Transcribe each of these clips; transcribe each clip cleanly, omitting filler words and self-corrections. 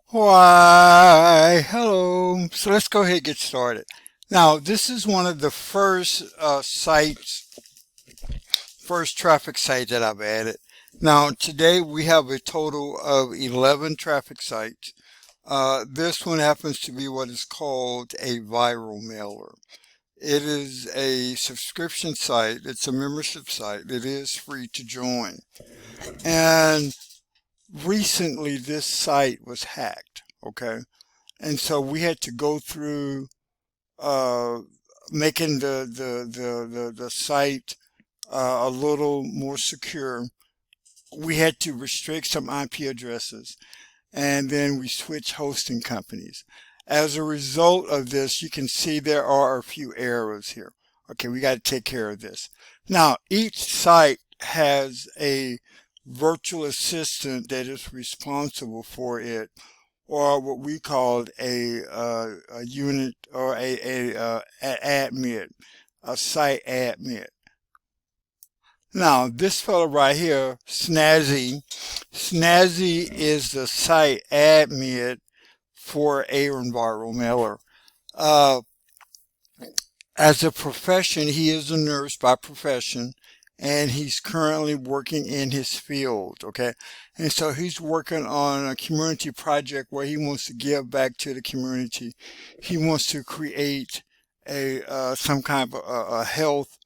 Why, hello. So let's go ahead and get started. Now, this is one of the first first traffic sites that I've added. Now, today we have a total of 11 traffic sites. This one happens to be what is called a viral mailer. It is a subscription site. It's a membership site. It is free to join. And recently, this site was hacked. Okay. And so we had to go through uh, making the site a little more secure. We had to restrict some IP addresses, and then we switched hosting companies. As a result of this, you can see there are a few errors here. Okay, we got to take care of this. Now, each site has a virtual assistant that is responsible for it, or what we called a unit, or admin, a site admin. Now, this fellow right here, Snazzy is the site admin for Aaron Viral Mailer. Uh, as a profession, he is a nurse by profession, and he's currently working in his field. Okay, and so he's working on a community project where he wants to give back to the community. He wants to create a some kind of a health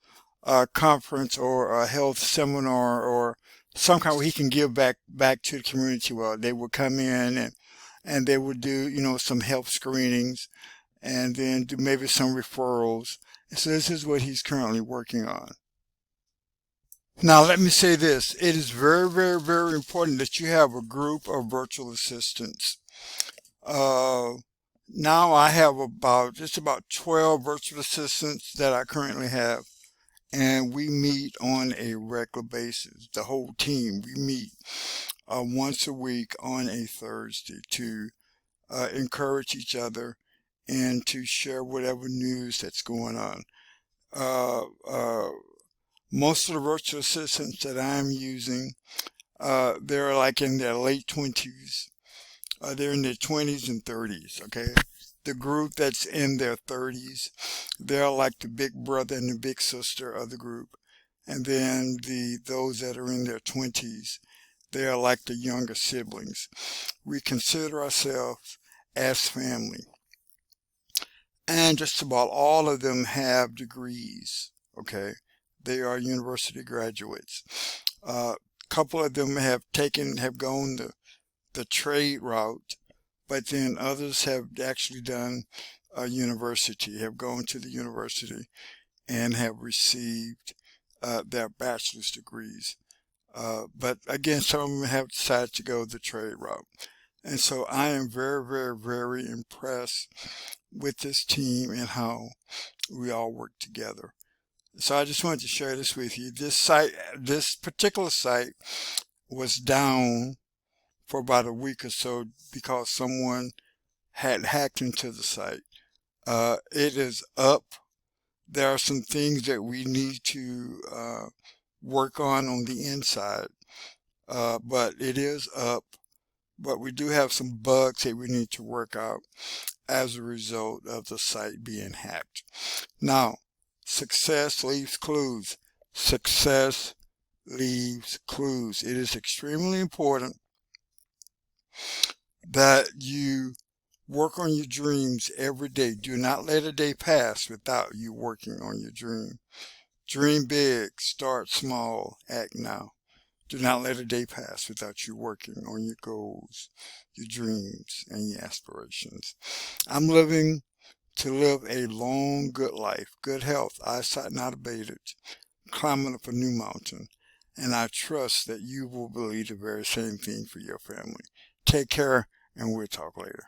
conference or a health seminar or some kind where he can give back to the community. Well, they would come in and they would do some health screenings and then do maybe some referrals. And so this is what he's currently working on. Now, let me say this. It is very, very, very important that you have a group of virtual assistants. Uh, Now I have just about 12 virtual assistants that I currently have, and we meet on a regular basis. The whole team, we meet once a week on a Thursday to encourage each other and to share whatever news that's going on. Uh, uh, Most of the virtual assistants that I'm using, they're like in their late 20s. They're in their 20s and 30s, okay? The group that's in their 30s, they're like the big brother and the big sister of the group. And then those that are in their 20s, they are like the younger siblings. We consider ourselves as family. And just about all of them have degrees, okay? They are university graduates. A couple of them have gone the trade route, but then others have actually done a university, have gone to the university and have received their bachelor's degrees. But again, some of them have decided to go the trade route. And so I am very, very, very impressed with this team and how we all work together. So I just wanted to share this with you. This particular site was down for about a week or so because someone had hacked into the site. It is up. There are some things that we need to work on the inside, but it is up. But we do have some bugs that we need to work out as a result of the site being hacked. Now, success leaves clues. Success leaves clues. It is extremely important that you work on your dreams every day. Do not let a day pass without you working on your dream. Dream big, start small, act now. Do not let a day pass without you working on your goals, your dreams, and your aspirations. I'm living to live a long, good life, good health, eyesight not abated, climbing up a new mountain. And I trust that you will believe the very same thing for your family. Take care, and we'll talk later.